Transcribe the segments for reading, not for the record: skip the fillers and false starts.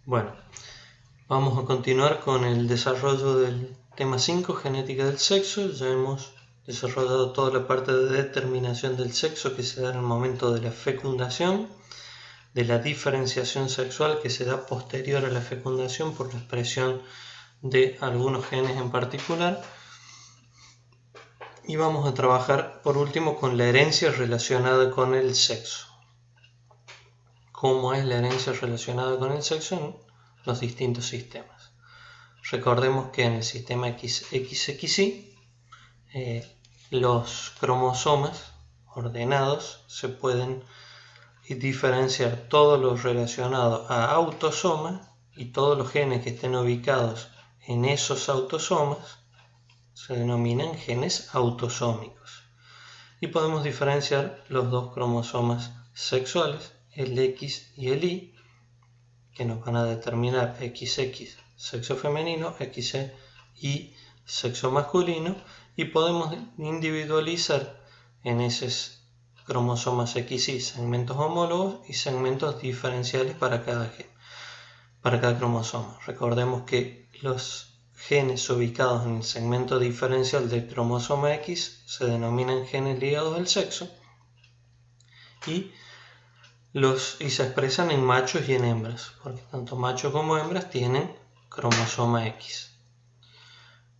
Bueno, vamos a continuar con el desarrollo del tema 5, genética del sexo. Ya hemos desarrollado toda la parte de determinación del sexo que se da en el momento de la fecundación, de la diferenciación sexual que se da posterior a la fecundación por la expresión de algunos genes en particular. Y vamos a trabajar por último con la herencia relacionada con el sexo. ¿Cómo es la herencia relacionada con el sexo en los distintos sistemas? Recordemos que en el sistema XXY los cromosomas ordenados se pueden diferenciar todo lo relacionado a autosomas y todos los genes que estén ubicados en esos autosomas se denominan genes autosómicos. Y podemos diferenciar los dos cromosomas sexuales, el X y el Y, que nos van a determinar XX sexo femenino, XY sexo masculino, y podemos individualizar en esos cromosomas XY segmentos homólogos y segmentos diferenciales para cada cromosoma. Recordemos que los genes ubicados en el segmento diferencial del cromosoma X se denominan genes ligados al sexo y se expresan en machos y en hembras, porque tanto machos como hembras tienen cromosoma X.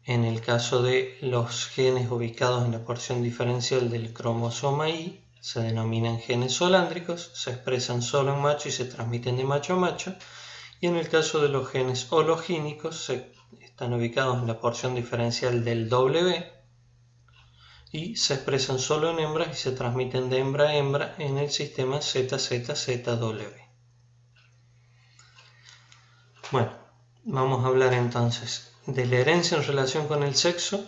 En el caso de los genes ubicados en la porción diferencial del cromosoma Y, se denominan genes solándricos, se expresan solo en macho y se transmiten de macho a macho. Y en el caso de los genes hologínicos, están ubicados en la porción diferencial del W y se expresan solo en hembras y se transmiten de hembra a hembra en el sistema ZZZW. Bueno, vamos a hablar entonces de la herencia en relación con el sexo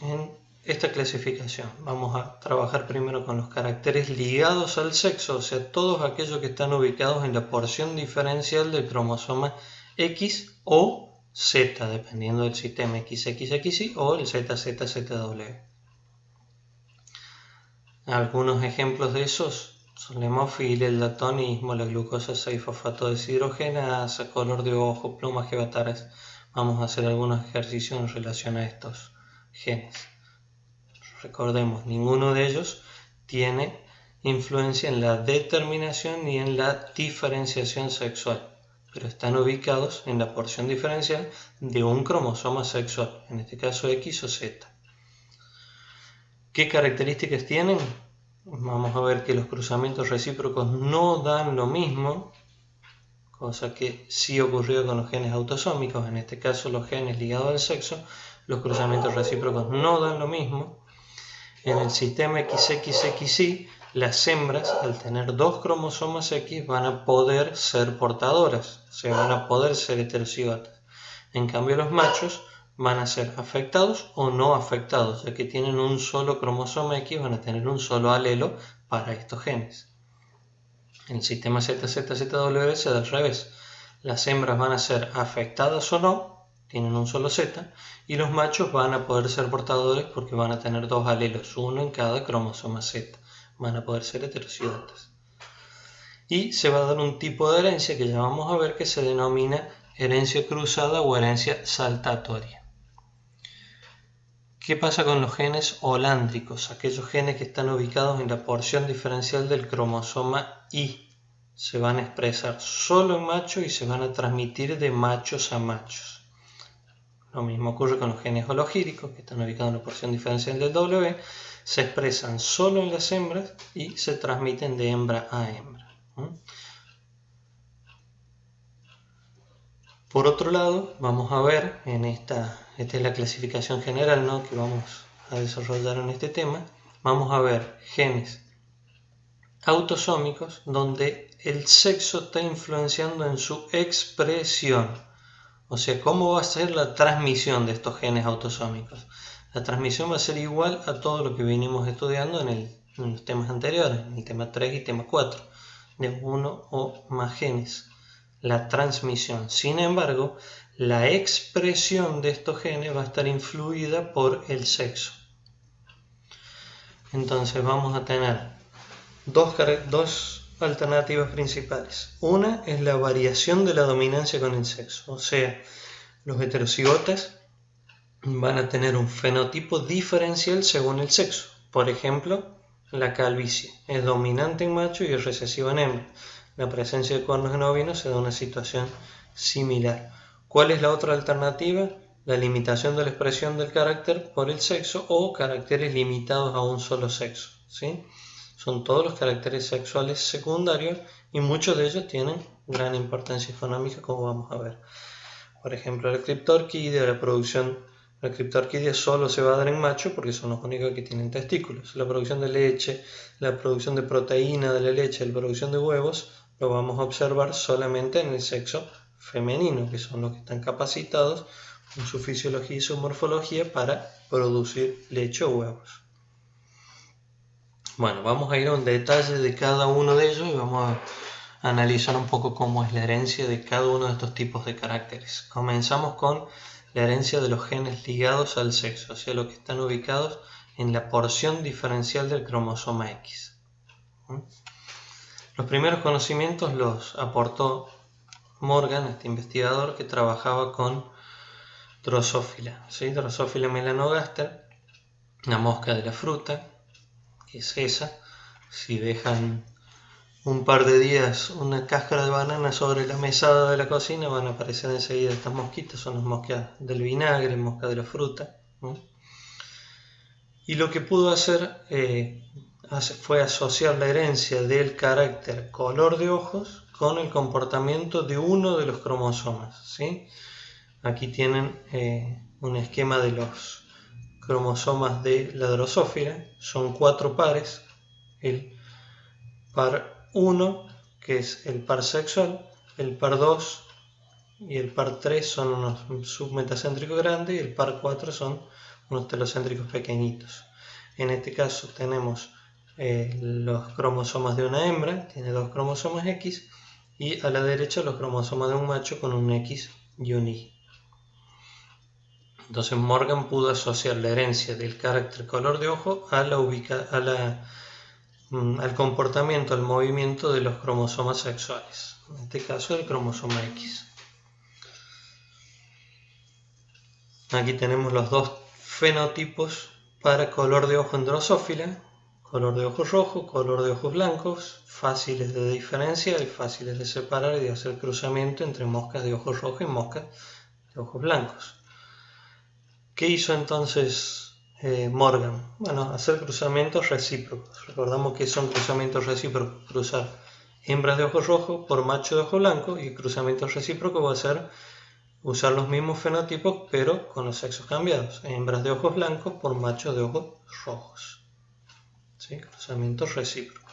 en esta clasificación. Vamos a trabajar primero con los caracteres ligados al sexo, o sea, todos aquellos que están ubicados en la porción diferencial del cromosoma X o Z, dependiendo del sistema XXXY o el ZZZW. Algunos ejemplos de esos son la hemofilia, el daltonismo, la glucosa 6-fosfato deshidrogenasa, color de ojo, plumaje bataras. Vamos a hacer algunos ejercicios en relación a estos genes. Recordemos, ninguno de ellos tiene influencia en la determinación ni en la diferenciación sexual, pero están ubicados en la porción diferencial de un cromosoma sexual, en este caso X o Z. ¿Qué características tienen? Vamos a ver que los cruzamientos recíprocos no dan lo mismo, cosa que sí ocurrió con los genes autosómicos, en este caso los genes ligados al sexo, los cruzamientos recíprocos no dan lo mismo. En el sistema XXXY, las hembras, al tener dos cromosomas X, van a poder ser portadoras, o sea, van a poder ser heterocigotas. En cambio, los machos van a ser afectados o no afectados, ya que tienen un solo cromosoma X, van a tener un solo alelo para estos genes. En el sistema ZZZW se da al revés. Las hembras van a ser afectadas o no, tienen un solo Z, y los machos van a poder ser portadores porque van a tener dos alelos, uno en cada cromosoma Z. Van a poder ser heterocigotas. Y se va a dar un tipo de herencia que ya vamos a ver que se denomina herencia cruzada o herencia saltatoria. ¿Qué pasa con los genes holándricos? Aquellos genes que están ubicados en la porción diferencial del cromosoma Y. Se van a expresar solo en machos y se van a transmitir de machos a machos. Lo mismo ocurre con los genes hologíricos, que están ubicados en la porción diferencial del W. Se expresan solo en las hembras y se transmiten de hembra a hembra. Por otro lado, vamos a ver esta es la clasificación general, ¿no?, que vamos a desarrollar en este tema. Vamos a ver genes autosómicos donde el sexo está influenciando en su expresión. O sea, ¿cómo va a ser la transmisión de estos genes autosómicos? La transmisión va a ser igual a todo lo que venimos estudiando en los temas anteriores, en el tema 3 y tema 4, de uno o más genes. La transmisión. Sin embargo, la expresión de estos genes va a estar influida por el sexo. Entonces vamos a tener dos alternativas principales. Una es la variación de la dominancia con el sexo, o sea, los heterocigotas van a tener un fenotipo diferencial según el sexo. Por ejemplo, la calvicie es dominante en macho y es recesiva en hembra. La presencia de cuernos en ovinos se da una situación similar. ¿Cuál es la otra alternativa? La limitación de la expresión del carácter por el sexo o caracteres limitados a un solo sexo, ¿sí? Son todos los caracteres sexuales secundarios y muchos de ellos tienen gran importancia económica, como vamos a ver. Por ejemplo, la criptorquidia, la criptorquidia solo se va a dar en macho porque son los únicos que tienen testículos. La producción de leche, la producción de proteína de la leche, la producción de huevos, lo vamos a observar solamente en el sexo femenino, que son los que están capacitados con su fisiología y su morfología para producir leche o huevos. Bueno, vamos a ir a un detalle de cada uno de ellos y vamos a analizar un poco cómo es la herencia de cada uno de estos tipos de caracteres. Comenzamos con la herencia de los genes ligados al sexo, o sea, los que están ubicados en la porción diferencial del cromosoma X. Los primeros conocimientos los aportó Morgan, este investigador que trabajaba con Drosophila, ¿sí? Drosophila melanogaster, la mosca de la fruta, que es esa. Si dejan un par de días una cáscara de banana sobre la mesada de la cocina, van a aparecer enseguida estas mosquitas, son las moscas del vinagre, moscas de la fruta, ¿no? Y lo que pudo hacer fue asociar la herencia del carácter color de ojos con el comportamiento de uno de los cromosomas, ¿sí? Aquí tienen un esquema de los cromosomas de la Drosophila, son 4 pares, el par 1, que es el par sexual, el par 2 y el par 3 son unos submetacéntricos grandes y el par 4 son unos telocéntricos pequeñitos. En este caso tenemos los cromosomas de una hembra, tiene 2 cromosomas X, y a la derecha los cromosomas de un macho con un X y un Y. Entonces Morgan pudo asociar la herencia del carácter color de ojo al comportamiento, al movimiento de los cromosomas sexuales, en este caso el cromosoma X. Aquí tenemos los dos fenotipos para color de ojo en Drosophila, color de ojos rojo, color de ojos blancos, fáciles de diferenciar y fáciles de separar y de hacer cruzamiento entre moscas de ojos rojos y moscas de ojos blancos. ¿Qué hizo entonces Morgan? Bueno, hacer cruzamientos recíprocos. Recordamos que son cruzamientos recíprocos, cruzar hembras de ojos rojos por macho de ojos blancos, y cruzamientos recíprocos va a ser usar los mismos fenotipos pero con los sexos cambiados. Hembras de ojos blancos por machos de ojos rojos. ¿Sí? Cruzamientos recíprocos.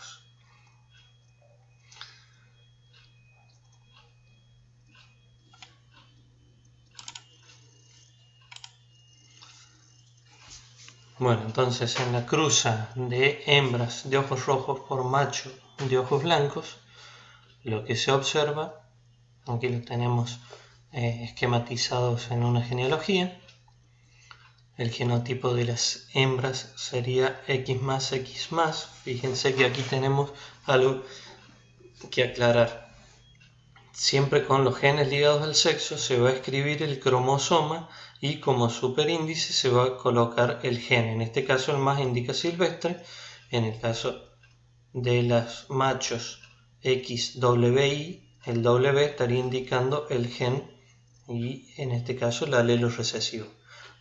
Bueno, entonces en la cruza de hembras de ojos rojos por macho de ojos blancos, lo que se observa, aquí lo tenemos esquematizados en una genealogía, el genotipo de las hembras sería X más X más. Fíjense que aquí tenemos algo que aclarar. Siempre con los genes ligados al sexo se va a escribir el cromosoma y como superíndice se va a colocar el gen. En este caso el más indica silvestre, en el caso de los machos XWY, el W estaría indicando el gen y en este caso el alelo recesivo.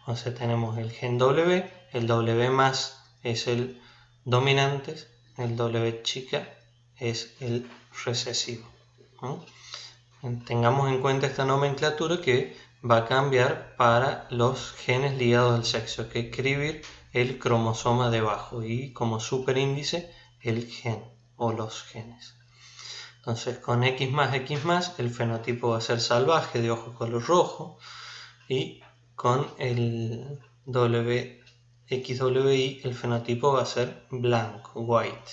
Entonces tenemos el gen W, el W más es el dominante, el W chica es el recesivo. Tengamos en cuenta esta nomenclatura que va a cambiar para los genes ligados al sexo, que escribir el cromosoma debajo y como superíndice el gen o los genes. Entonces con X más el fenotipo va a ser salvaje de ojo color rojo, y con el XWY el fenotipo va a ser blanco, white.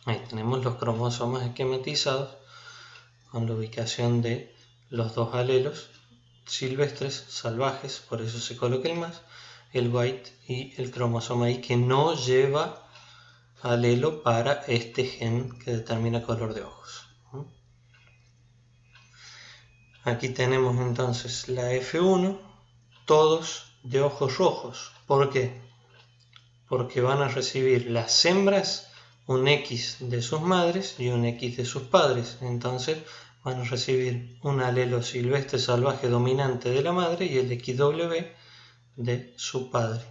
Ahí tenemos los cromosomas esquematizados con la ubicación de los dos alelos silvestres, salvajes, por eso se coloca el más, el white y el cromosoma Y que no lleva alelo para este gen que determina color de ojos. Aquí tenemos entonces la F1, todos de ojos rojos. ¿Por qué? Porque van a recibir las hembras un X de sus madres y un X de sus padres. Entonces van a recibir un alelo silvestre salvaje dominante de la madre y el XW de su padre.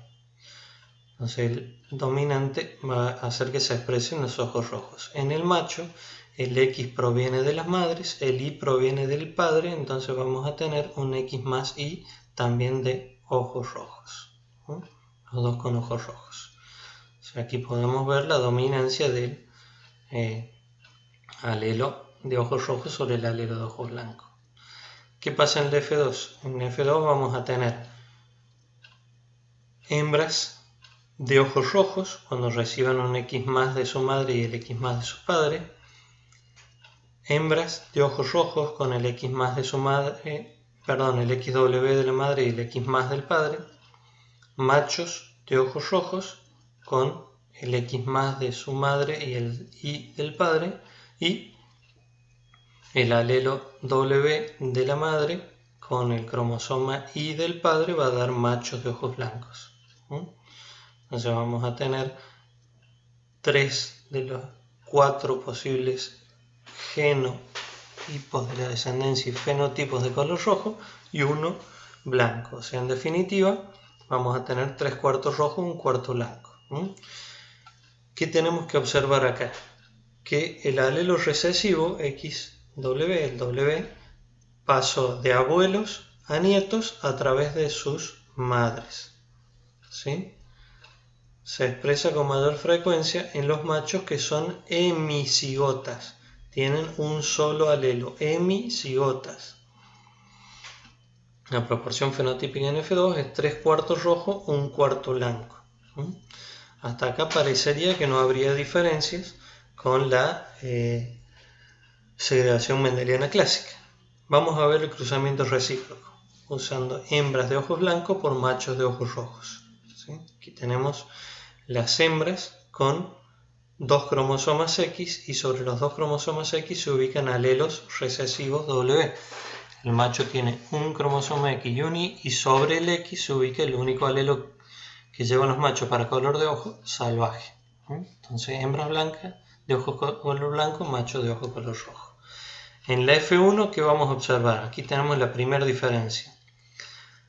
Entonces el dominante va a hacer que se expresen los ojos rojos. En el macho el X proviene de las madres, el Y proviene del padre, entonces vamos a tener un X más Y también de ojos rojos. Los dos con ojos rojos. O sea, aquí podemos ver la dominancia del alelo de ojos rojos sobre el alelo de ojos blancos. ¿Qué pasa en el F2? En F2 vamos a tener hembras de ojos rojos cuando reciban un X más de su madre y el X más de su padre, hembras de ojos rojos con el X más de su madre, el XW de la madre y el X más del padre, machos de ojos rojos con el X más de su madre y el Y del padre, y el alelo W de la madre con el cromosoma Y del padre va a dar machos de ojos blancos. Entonces vamos a tener 3 de los 4 posibles genotipos de la descendencia y fenotipos de color rojo y uno blanco. O sea, en definitiva, vamos a tener 3 cuartos rojos y un cuarto blanco. ¿Qué tenemos que observar acá? Que el alelo recesivo XW, el W, pasó de abuelos a nietos a través de sus madres. ¿Sí? Se expresa con mayor frecuencia en los machos que son hemicigotas. Tienen un solo alelo, hemicigotas. La proporción fenotípica en F2 es 3 cuartos rojo, 1 cuarto blanco. Hasta acá parecería que no habría diferencias con la segregación mendeliana clásica. Vamos a ver el cruzamiento recíproco, usando hembras de ojos blancos por machos de ojos rojos. ¿Sí? Aquí tenemos las hembras con 2 cromosomas X y sobre los 2 cromosomas X se ubican alelos recesivos W. El macho tiene un cromosoma X y un Y sobre el X se ubica el único alelo que llevan los machos para color de ojo salvaje. Entonces hembras blancas de ojo color blanco, macho de ojo color rojo. En la F1, ¿qué vamos a observar? Aquí tenemos la primera diferencia.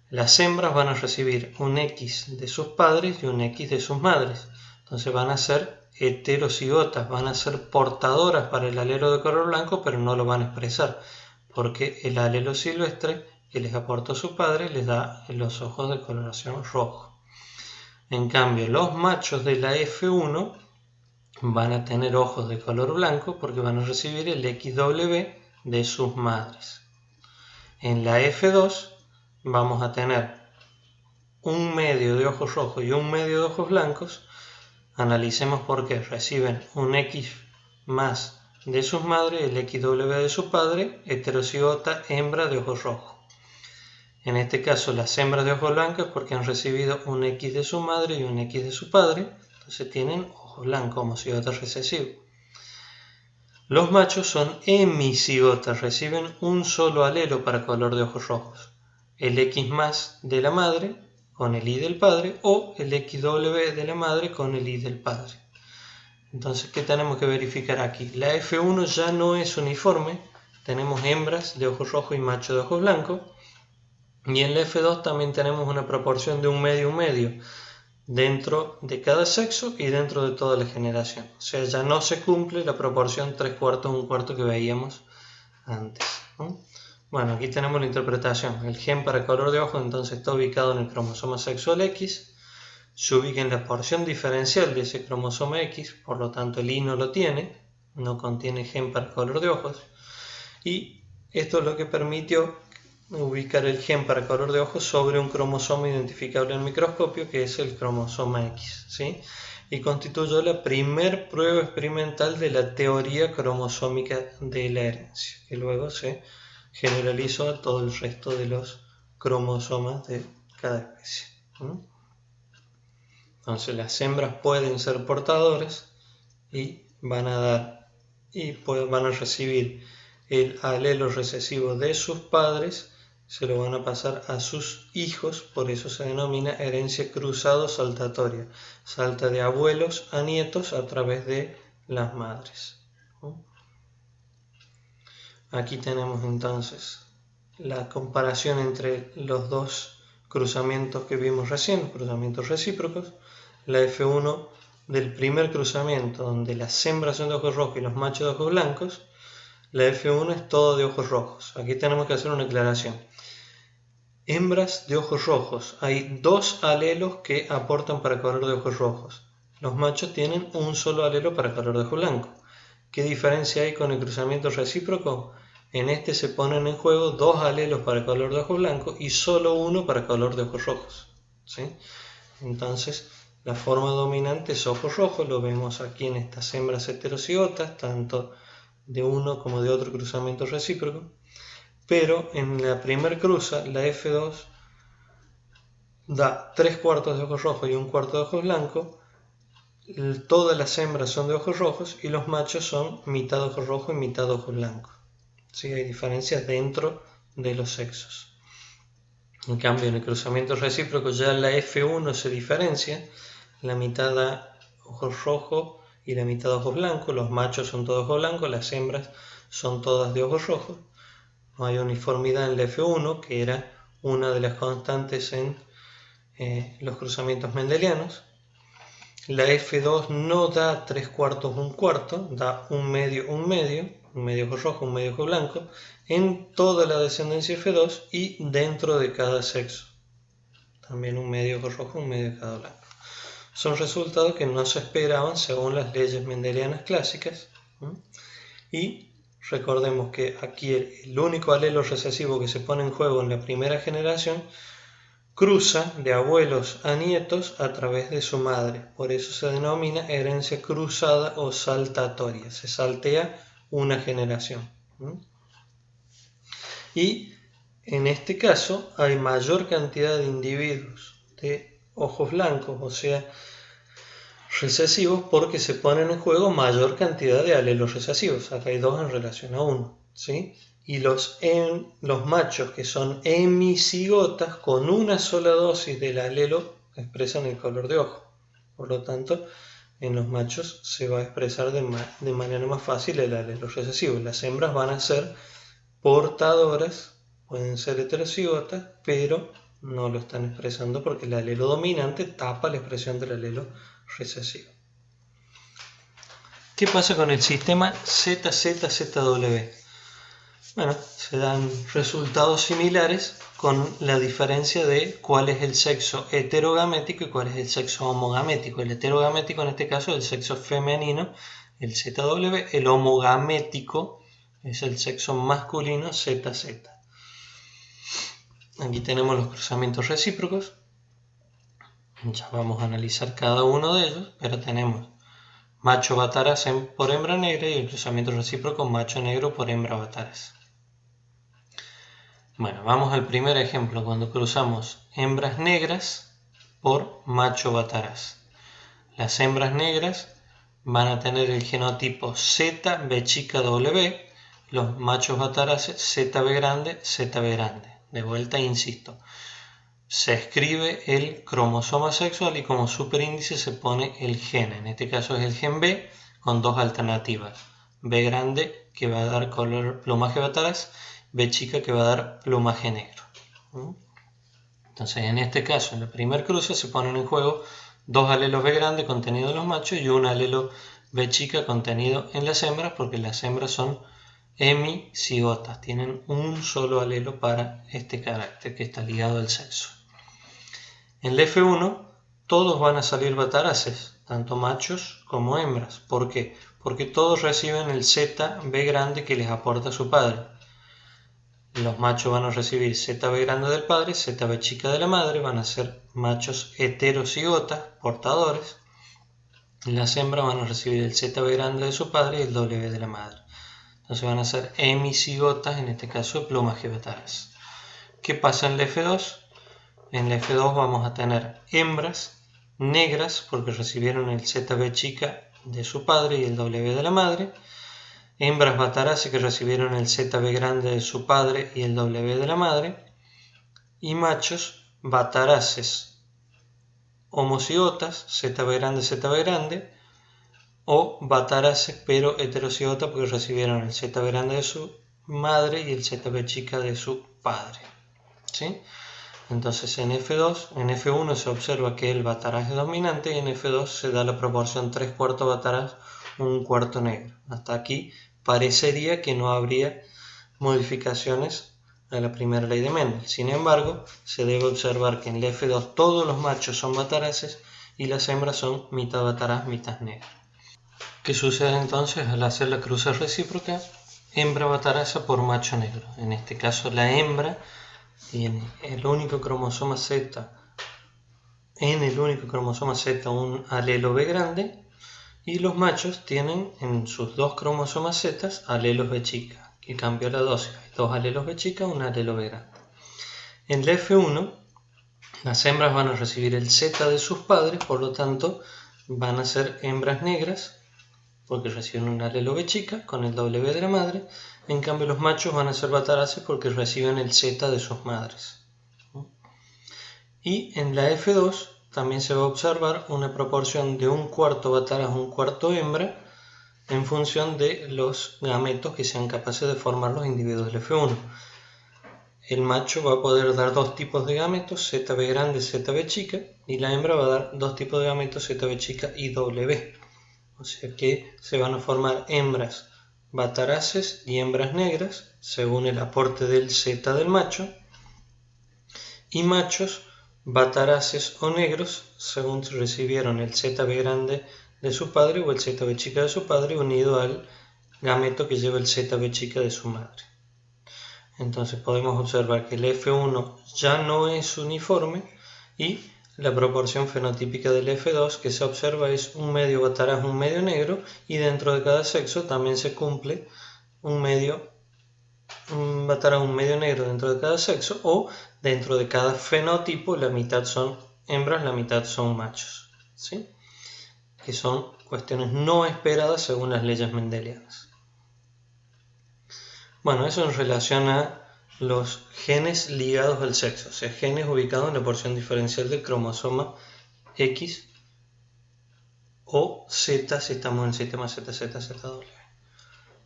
Las hembras van a recibir un X de sus padres y un X de sus madres. Entonces van a ser heterocigotas, van a ser portadoras para el alelo de color blanco, pero no lo van a expresar, porque el alelo silvestre que les aportó su padre les da los ojos de coloración rojo. En cambio, los machos de la F1 van a tener ojos de color blanco porque van a recibir el XW de sus madres. En la F2 vamos a tener un medio de ojos rojos y un medio de ojos blancos. Analicemos por qué. Reciben un X más de sus madres, el XW de su padre, heterocigota hembra de ojos rojos. En este caso las hembras de ojos blancos porque han recibido un X de su madre y un X de su padre, entonces tienen ojos blancos, homocigota recesivo. Los machos son hemicigotas, reciben un solo alelo para color de ojos rojos, el X más de la madre con el Y del padre o el XW de la madre con el Y del padre. Entonces, ¿qué tenemos que verificar aquí? La F1 ya no es uniforme, tenemos hembras de ojos rojos y machos de ojos blancos, y en la F2 también tenemos una proporción de un medio dentro de cada sexo y dentro de toda la generación. O sea, ya no se cumple la proporción 3 cuartos, 1 cuarto que veíamos antes. Bueno, aquí tenemos la interpretación. El gen para color de ojo entonces está ubicado en el cromosoma sexual X, se ubica en la porción diferencial de ese cromosoma X, por lo tanto el Y no lo tiene, no contiene gen para color de ojos, y esto es lo que permitió ubicar el gen para color de ojos sobre un cromosoma identificable en el microscopio, que es el cromosoma X, ¿sí? Y constituyó la primer prueba experimental de la teoría cromosómica de la herencia, que luego se generalizó a todo el resto de los cromosomas de cada especie. Entonces las hembras pueden ser portadoras y van a recibir el alelo recesivo de sus padres, se lo van a pasar a sus hijos, por eso se denomina herencia cruzado saltatoria. Salta de abuelos a nietos a través de las madres. Aquí tenemos entonces la comparación entre los dos cruzamientos que vimos recién, cruzamientos recíprocos. La F1 del primer cruzamiento, donde las hembras son de ojos rojos y los machos de ojos blancos, la F1 es todo de ojos rojos. Aquí tenemos que hacer una aclaración. Hembras de ojos rojos. Hay dos alelos que aportan para color de ojos rojos. Los machos tienen un solo alelo para color de ojo blanco. ¿Qué diferencia hay con el cruzamiento recíproco? En este se ponen en juego dos alelos para color de ojo blanco y solo uno para color de ojos rojos. ¿Sí? Entonces, la forma dominante es ojos rojos. Lo vemos aquí en estas hembras heterocigotas, tanto de uno como de otro cruzamiento recíproco. Pero en la primer cruza, la F2 da 3/4 de ojos rojos y 1/4 de ojos blancos. Todas las hembras son de ojos rojos y los machos son mitad ojos rojos y mitad ojos blancos. ¿Sí? Hay diferencias dentro de los sexos. En cambio, en el cruzamiento recíproco ya la F1 se diferencia. La mitad da ojos rojos y la mitad ojos blancos. Los machos son todos ojos blancos, las hembras son todas de ojos rojos. No hay uniformidad en la F1, que era una de las constantes en los cruzamientos mendelianos. La F2 no da 3/4, 1/4, da un medio ojo rojo, un medio ojo blanco, en toda la descendencia F2 y dentro de cada sexo. También un medio ojo rojo, un medio cada blanco. Son resultados que no se esperaban según las leyes mendelianas clásicas. Y recordemos que aquí el único alelo recesivo que se pone en juego en la primera generación cruza de abuelos a nietos a través de su madre. Por eso se denomina herencia cruzada o saltatoria. Se saltea una generación. Y en este caso hay mayor cantidad de individuos de ojos blancos, o sea, recesivos, porque se ponen en juego mayor cantidad de alelos recesivos. Acá hay 2 en relación a 1. ¿Sí? Y los machos que son hemicigotas con una sola dosis del alelo expresan el color de ojo. Por lo tanto, en los machos se va a expresar de manera más fácil el alelo recesivo. Las hembras van a ser portadoras, pueden ser heterocigotas, pero no lo están expresando porque el alelo dominante tapa la expresión del alelo recesivo. ¿Qué pasa con el sistema ZZ-ZW? Bueno, se dan resultados similares con la diferencia de cuál es el sexo heterogamético y cuál es el sexo homogamético. El heterogamético en este caso es el sexo femenino, el ZW, el homogamético es el sexo masculino, ZZ. Aquí tenemos los cruzamientos recíprocos. Ya vamos a analizar cada uno de ellos, pero tenemos macho bataras por hembra negra y el cruzamiento recíproco macho negro por hembra bataras. Bueno, vamos al primer ejemplo, cuando cruzamos hembras negras por macho bataras. Las hembras negras van a tener el genotipo ZB los machos bataraces ZB grande, ZB grande. De vuelta, insisto, se escribe el cromosoma sexual y como superíndice se pone el gen. En este caso es el gen B con 2 alternativas. B grande, que va a dar color plumaje bataraz, B chica, que va a dar plumaje negro. Entonces, en este caso, en el primer cruce se ponen en juego 2 alelos B grande contenidos en los machos y un alelo B chica contenido en las hembras, porque las hembras son hemicigotas, tienen un solo alelo para este carácter que está ligado al sexo. En la F1 todos van a salir bataraces, tanto machos como hembras. ¿Por qué? Porque todos reciben el ZB grande que les aporta su padre. Los machos van a recibir ZB grande del padre, ZB chica de la madre, van a ser machos heterocigotas, portadores. Las hembras van a recibir el ZB grande de su padre y el W de la madre. Entonces van a ser hemicigotas, en este caso plumaje bataraz. ¿Qué pasa en la F2? En la F2 vamos a tener hembras negras porque recibieron el ZB chica de su padre y el W de la madre, hembras bataraces que recibieron el ZB grande de su padre y el W de la madre, y machos bataraces homocigotas, ZB grande, o bataraces pero heterocigota porque recibieron el ZB grande de su madre y el ZB chica de su padre. ¿Sí? Entonces en F1 se observa que el bataraz es dominante y en F2 se da la proporción 3/4 bataraz, 1/4 negro. Hasta aquí parecería que no habría modificaciones a la primera ley de Mendel. Sin embargo, se debe observar que en el F2 todos los machos son bataraces y las hembras son mitad bataraz, mitad negra. ¿Qué sucede entonces al hacer la cruza recíproca? Hembra bataraza por macho negro. En este caso la hembra tiene en el único cromosoma Z un alelo B grande y los machos tienen en sus dos cromosomas Z alelos B chica, que cambia la dosis. Hay dos alelos B chica, un alelo B grande. En el F1 las hembras van a recibir el Z de sus padres, por lo tanto van a ser hembras negras porque reciben un alelo B chica con el W de la madre. En cambio los machos van a ser bataraces porque reciben el Z de sus madres. Y en la F2 también se va a observar una proporción de 1/4 bataraz, 1/4 hembra, en función de los gametos que sean capaces de formar los individuos del F1. El macho va a poder dar dos tipos de gametos, ZB grande, ZB chica, y la hembra va a dar dos tipos de gametos, ZB chica y W. O sea que se van a formar hembras bataraces y hembras negras, según el aporte del Z del macho, y machos bataraces o negros, según recibieron el ZB grande de su padre o el ZB chica de su padre unido al gameto que lleva el ZB chica de su madre. Entonces podemos observar que el F1 ya no es uniforme y la proporción fenotípica del F2 que se observa es un medio bataraz, un medio negro, y dentro de cada sexo también se cumple un bataraz, un medio negro dentro de cada sexo, o dentro de cada fenotipo la mitad son hembras, la mitad son machos, ¿sí? Que son cuestiones no esperadas según las leyes mendelianas. Bueno, eso en relación a los genes ligados al sexo, o sea, genes ubicados en la porción diferencial del cromosoma X o Z si estamos en el sistema ZZZW.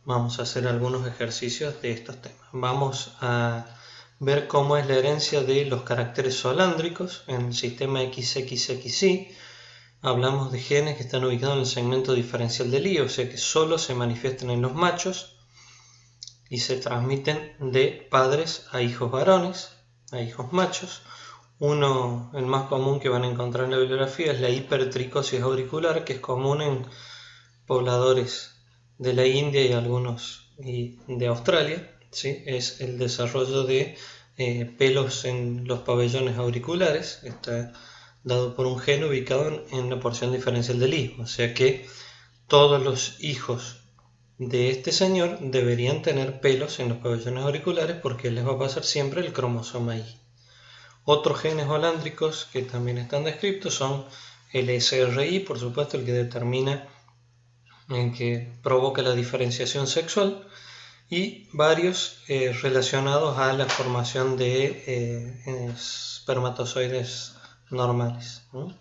Vamos a hacer algunos ejercicios de estos temas. Vamos a ver cómo es la herencia de los caracteres solándricos en el sistema XXXY. Hablamos de genes que están ubicados en el segmento diferencial del Y, o sea que solo se manifiestan en los machos y se transmiten de padres a hijos varones, a hijos machos. El más común que van a encontrar en la bibliografía es la hipertricosis auricular, que es común en pobladores de la India y algunos de Australia, ¿sí? Es el desarrollo de pelos en los pabellones auriculares, está dado por un gen ubicado en la porción diferencial del hijo, o sea que todos los hijos de este señor deberían tener pelos en los pabellones auriculares porque les va a pasar siempre el cromosoma Y. Otros genes holándricos que también están descritos son el SRI, por supuesto, el que determina, el que provoca la diferenciación sexual, y varios relacionados a la formación de espermatozoides normales, ¿no?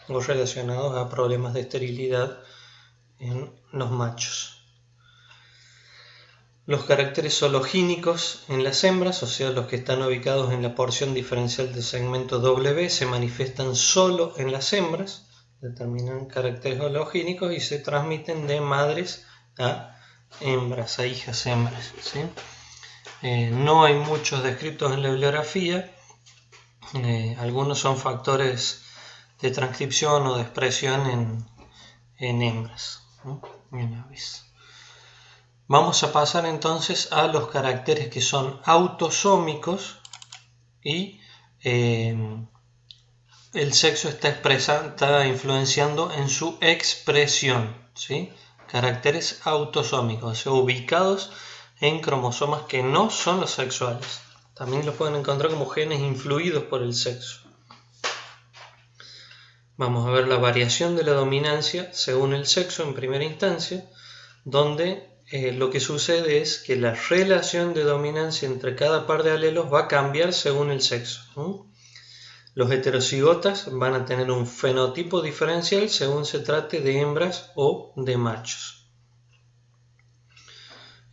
O relacionados a problemas de esterilidad en los machos. Los caracteres hologínicos en las hembras, o sea, los que están ubicados en la porción diferencial del segmento W, se manifiestan solo en las hembras, determinan caracteres hologínicos y se transmiten de madres a hembras, a hijas hembras, ¿sí? No hay muchos descritos en la bibliografía, algunos son factores de transcripción o de expresión en hembras, ¿no? En aves. Vamos a pasar entonces a los caracteres que son autosómicos y el sexo está influenciando en su expresión, ¿sí? Caracteres autosómicos, o sea, ubicados en cromosomas que no son los sexuales. También los pueden encontrar como genes influidos por el sexo. Vamos a ver la variación de la dominancia según el sexo en primera instancia, donde lo que sucede es que la relación de dominancia entre cada par de alelos va a cambiar según el sexo. Los heterocigotas van a tener un fenotipo diferencial según se trate de hembras o de machos.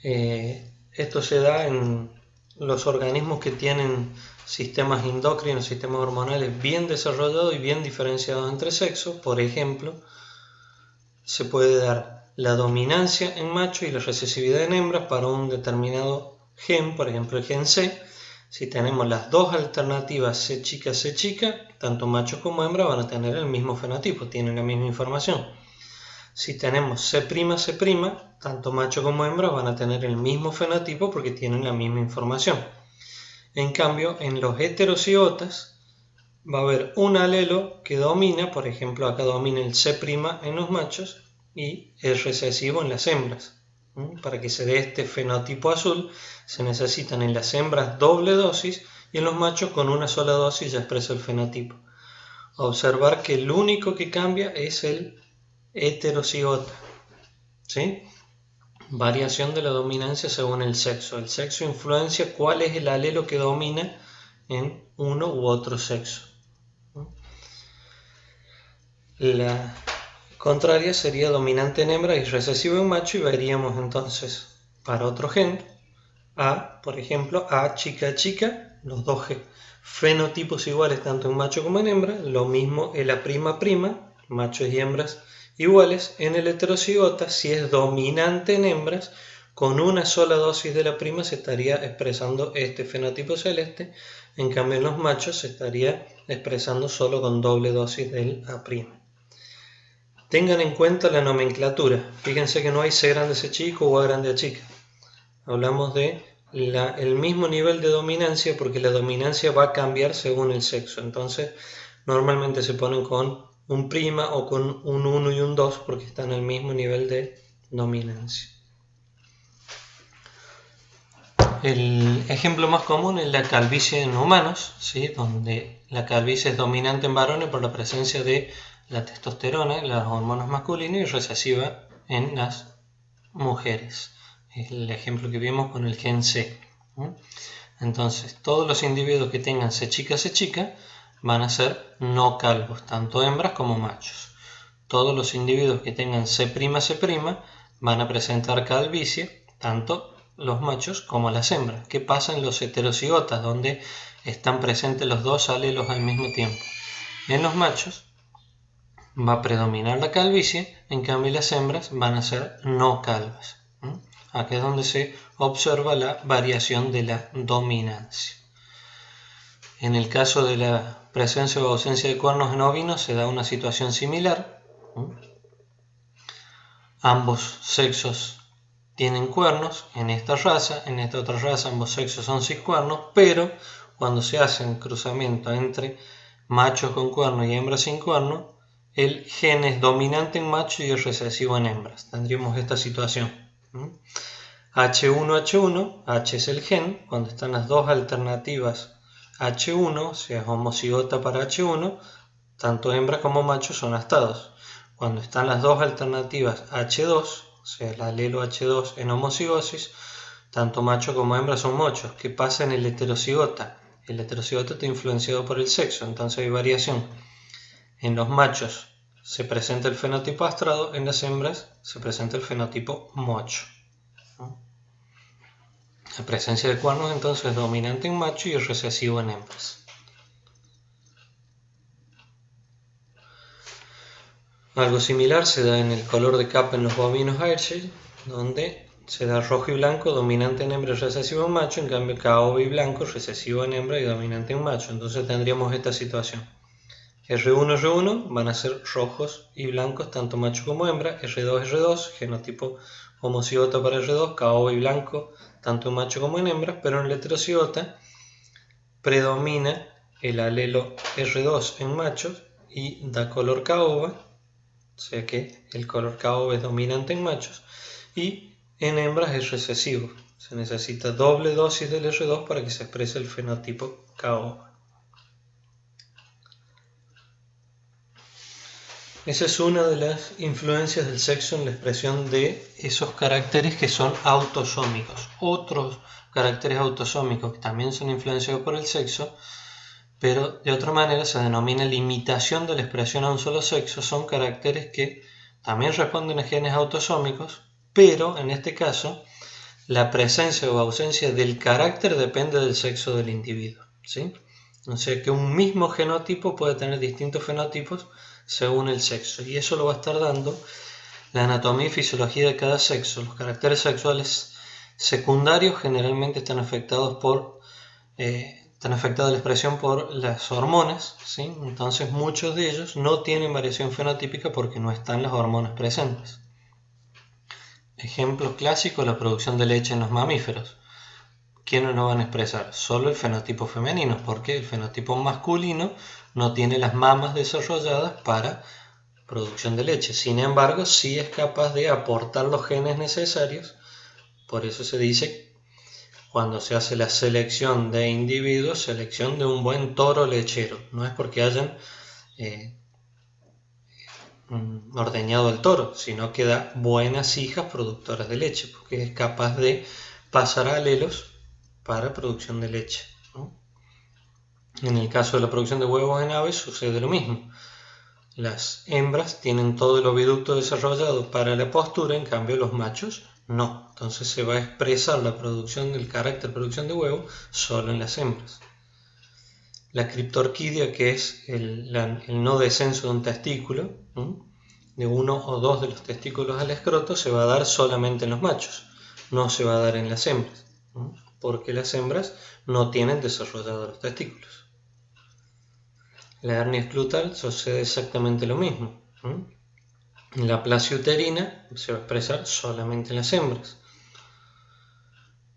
Esto se da en los organismos que tienen sistemas endocrinos, sistemas hormonales bien desarrollados y bien diferenciados entre sexos. Por ejemplo, se puede dar la dominancia en macho y la recesividad en hembras para un determinado gen, por ejemplo el gen C. Si tenemos las dos alternativas C chica, tanto machos como hembras van a tener el mismo fenotipo, tienen la misma información. Si tenemos C', tanto macho como hembra van a tener el mismo fenotipo porque tienen la misma información. En cambio, en los heterocigotas va a haber un alelo que domina, por ejemplo acá domina el C' en los machos y el recesivo en las hembras. Para que se dé este fenotipo azul se necesitan en las hembras doble dosis y en los machos con una sola dosis ya expresa el fenotipo. Observar que el único que cambia es el heterocigota. ¿Sí? Variación de la dominancia según el sexo. El sexo influencia cuál es el alelo que domina en uno u otro sexo. La contraria sería dominante en hembra y recesivo en macho, y veríamos entonces para otro gen por ejemplo, A chica, los dos fenotipos iguales tanto en macho como en hembra, lo mismo el A', machos y hembras iguales. En el heterocigota, si es dominante en hembras, con una sola dosis de la prima se estaría expresando este fenotipo celeste, en cambio en los machos se estaría expresando solo con doble dosis del A'. Tengan en cuenta la nomenclatura, fíjense que no hay C grande C chico o A grande A chica. Hablamos de el mismo nivel de dominancia porque la dominancia va a cambiar según el sexo. Entonces, normalmente se ponen con un prima o con un 1 y un 2 porque están al mismo nivel de dominancia. El ejemplo más común es la calvicie en humanos, ¿sí? Donde la calvicie es dominante en varones por la presencia de la testosterona, las hormonas masculinas, y recesiva en las mujeres. Es el ejemplo que vimos con el gen C. Entonces, todos los individuos que tengan C chica van a ser no calvos, tanto hembras como machos. Todos los individuos que tengan C', van a presentar calvicie, tanto los machos como las hembras. ¿Qué pasa en los heterocigotas, donde están presentes los dos alelos al mismo tiempo? En los machos va a predominar la calvicie, en cambio las hembras van a ser no calvas. Aquí es donde se observa la variación de la dominancia. En el caso de la presencia o ausencia de cuernos en ovinos se da una situación similar. Ambos sexos tienen cuernos en esta raza, en esta otra raza ambos sexos son sin cuernos, pero cuando se hacen cruzamientos entre machos con cuerno y hembras sin cuerno, el gen es dominante en macho y es recesivo en hembras. Tendríamos esta situación. H1, H es el gen, cuando están las dos alternativas H1, o sea, homocigota para H1, tanto hembra como macho son astados. Cuando están las dos alternativas H2, o sea, el alelo H2 en homocigosis, tanto macho como hembra son mochos. ¿Qué pasa en el heterocigota? El heterocigota está influenciado por el sexo, entonces hay variación. En los machos se presenta el fenotipo astrado, en las hembras se presenta el fenotipo mocho. La presencia de cuernos entonces es dominante en macho y es recesivo en hembras. Algo similar se da en el color de capa en los bovinos Ayrshire, donde se da rojo y blanco, dominante en hembra y recesivo en macho, en cambio caoba y blanco, recesivo en hembra y dominante en macho. Entonces tendríamos esta situación. R1 van a ser rojos y blancos tanto macho como hembra, R2, genotipo homocigota para R2, caoba y blanco tanto en macho como en hembra, pero en el heterocigota predomina el alelo R2 en machos y da color caoba, o sea que el color caoba es dominante en machos, y en hembras es recesivo. Se necesita doble dosis del R2 para que se exprese el fenotipo caoba. Esa es una de las influencias del sexo en la expresión de esos caracteres que son autosómicos. Otros caracteres autosómicos que también son influenciados por el sexo, pero de otra manera se denomina limitación de la expresión a un solo sexo, son caracteres que también responden a genes autosómicos, pero en este caso la presencia o ausencia del carácter depende del sexo del individuo, ¿sí? O sea que un mismo genotipo puede tener distintos fenotipos según el sexo, y eso lo va a estar dando la anatomía y fisiología de cada sexo. Los caracteres sexuales secundarios generalmente están afectados la expresión por las hormonas, ¿sí? Entonces muchos de ellos no tienen variación fenotípica porque no están las hormonas presentes. Ejemplo clásico, la producción de leche en los mamíferos. ¿Quiénes lo van a expresar? Solo el fenotipo femenino, porque el fenotipo masculino no tiene las mamas desarrolladas para producción de leche. Sin embargo, sí es capaz de aportar los genes necesarios. Por eso se dice, cuando se hace la selección de individuos, selección de un buen toro lechero. No es porque hayan ordeñado el toro, sino que da buenas hijas productoras de leche, porque es capaz de pasar alelos para producción de leche, ¿no? En el caso de la producción de huevos en aves sucede lo mismo. Las hembras tienen todo el oviducto desarrollado para la postura, en cambio los machos no. Entonces se va a expresar la producción del carácter producción de huevo solo en las hembras. La criptorquidia, que es el no descenso de un testículo, de uno o dos de los testículos al escroto, se va a dar solamente en los machos, no se va a dar en las hembras, porque las hembras no tienen desarrollados los testículos. La hernia escrotal sucede exactamente lo mismo. La aplasia uterina se va a expresar solamente en las hembras.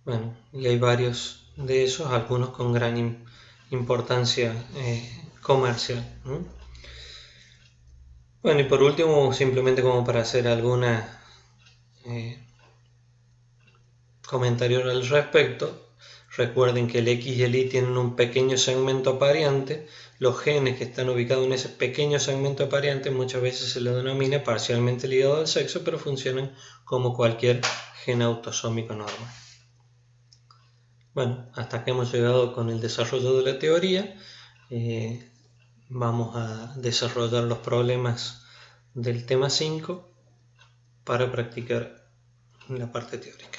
Bueno, y hay varios de esos, algunos con gran importancia comercial. Bueno, y por último, simplemente como para hacer alguna comentario al respecto, recuerden que el X y el Y tienen un pequeño segmento apareante. Los genes que están ubicados en ese pequeño segmento apareante muchas veces se les denomina parcialmente ligado al sexo, pero funcionan como cualquier gen autosómico normal. Bueno, hasta acá hemos llegado con el desarrollo de la teoría. Vamos a desarrollar los problemas del tema 5 para practicar la parte teórica.